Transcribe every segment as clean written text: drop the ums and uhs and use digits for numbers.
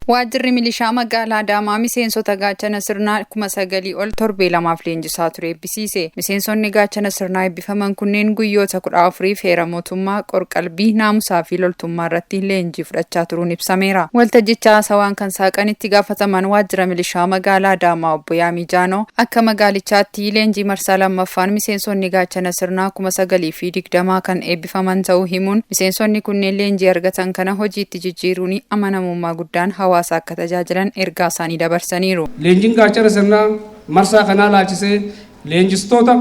Waajjirri milishaa magaalaa Adaamaa miseensota gaachana sirnaa 9,000 ol torbee lamaaf leenjisaa ture eebbisiise. Miseensonni gaachana sirnaa eebbifaman kunneen guyyoota 14 heera mootummaa, qorqalbii, naamusaa fi loltummaa irratti leenjii fudhachaa turuun ibsameera. Waltajjicha haasawaan kan saaqan itti gaafataman waajjira milishaa magaalaa Adaamaa obbo Yaamii Jaanoo akka magaalichaatti leenjii marsaa lammaffaan miseensonni gaachana sirnaa 9,020 kan eebbifaman ta'uu himuun miseensonni kunneen leenjii argatan kana hojiitti jijjiiruun amanamummaa guddaan hawaasa akka tajaajilan ergaa isaanii dabarsaniiru. Leenjiin gaachana sirnaa marsaa kanaa laalchisee leenjistoota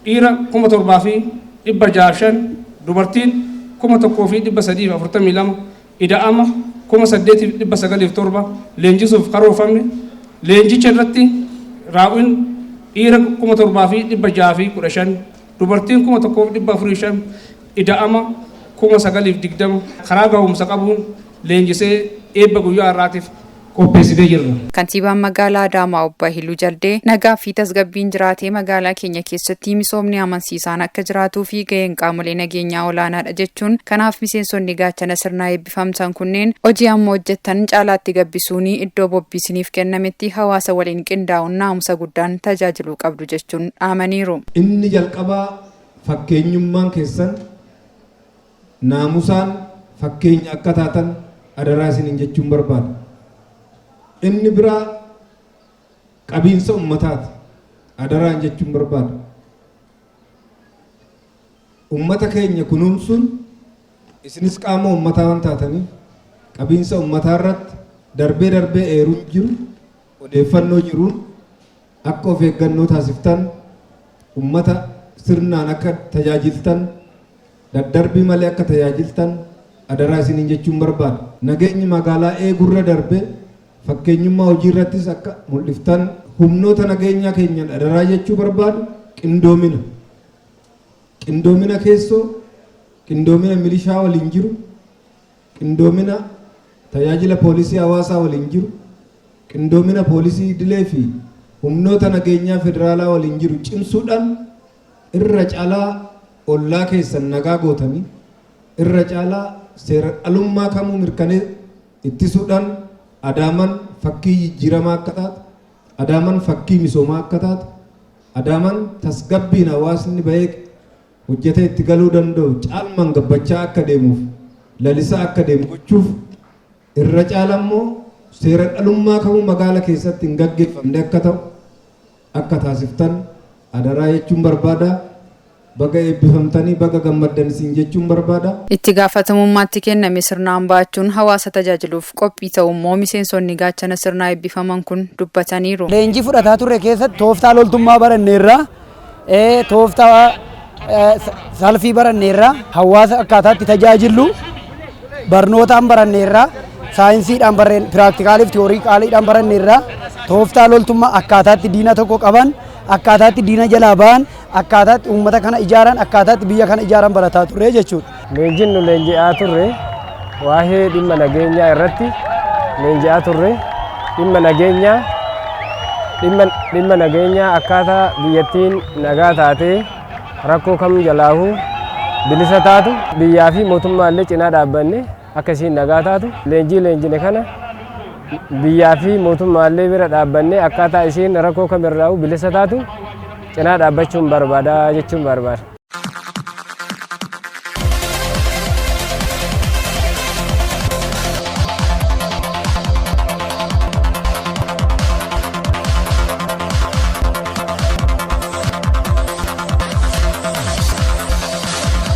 dhiira 7,605 dubartiin 1,342 ida'ama 8,907 leenjisuuf karoorfamne. Leenjicha irratti raawwiin dhiira 7,615 dubartiin 1,405 ida'ama 9,020 karaa gahumsa qabuun leenjisee eebba guyyaa har'aatiif qopheessitee jirra. Kantiibaan magaalaa Adaamaa obbo Hiluu Jaldee nagaa fi tasgabbiin jiraatee magaalaa keenya keessatti misoomni amansiisaan akka jiraatuu fi gaheen qaamolee nageenyaa olaanaadha jechuun kanaaf miseensonni gaachana sirnaa eebbifamtan kunneen hojii amma hojjettan caalaatti gabbisuun iddoo bobbisiniif kennametti hawaasa waliin qindaa'uun naamusa guddaan tajaajiluu qabdu jechuun dhaamaniiru. Inni jalqabaa fakkeenyummaan keessan naamusaan fakkeenya akka taatan adaraa isiniin jechuun barbaada. Inni biraa qabiinsa ummataati. Adaraan jechuun barbaada. Ummata keenya kunuunsuun isinis qaama ummataa waan taataniif qabiinsa ummataa irratti darbee eeruun jiru odeeffannoo jiruun akka of eeggannoo taasiftan ummata sirnaan akka tajaajiltan daddarbii malee akka tajaajiltan adaraa isiniin jechuun barbaada. Nageenyi magaalaa eegurra darbee fakkeenyummaa hojii irrattis akka mul'iftan humnoota nageenyaa keenyan adaraa jechuu barbaadu. Qindoomina keessoo, qindoomina milishaa waliin jiru, qindoomina tajaajila poolisii hawaasaa waliin jiru, qindoomina poolisii idilee fi humnoota nageenyaa federaalaa waliin jiru cimsuudhaan irra caalaa ollaa keessan nagaa gootanii irra caalaa seera alummaa kamuu mirkanee ittisuudhaan Adaamaan fakkii jijjiiramaa akka taatu, Adaamaan fakkii misoomaa akka taatu, Adaamaan tasgabbiin hawaasni bahee hojjetee itti galuu danda'u caalmaan gabbachaa akka deemuuf lalisaa akka deemu gochuuf irra caalaa immoo seera alummaa kamuu magaalaa keessatti hin gaggeeffamne akka ta'u akka taasiftan adaraa jechuun barbaada. Baga eebbifamtanii baga gammaddan isin jechuun barbaada. Itti gaafatamummaatti kenname sirnaan baachuun hawaasa tajaajiluuf qophii ta'ummoo miseensonni gaachana sirnaa eebbifaman kun dubbataniiru. Leenjii fudhataa turre keessatti tooftaa loltummaa baranneerra, tooftaa salfii baranneerra, hawaasa akkaataatti tajaajilu barnootaan baranneerra, saayinsiidhaan piraktikaaliif tiyoorii qaaliidhaan baranneerra, tooftaa loltummaa akkaataatti diina tokko qaban, akkaataatti diina jalaa ba'an, akkaataatti uummata kana ijaaran, akkaataatti biyya kana ijaaran barataa turre jechuudha. Leenjiin nu leenji'aa turre waa'ee dhimma nageenyaa irratti leenji'aa turre dhimma nageenyaa akkaataa biyyattiin nagaa taatee rakkoo kam jalaahu bilisa taatu biyyaa fi mootummaallee cinaa dhaabbanne akkasiin nagaa taatu leenjine kana biyyaa fi mootummaallee bira dhaabbanne akkaataa isiin rakkoo kamirraa bilisa taatu cinaa dhaabbachuun barbaada jechuun barbaada.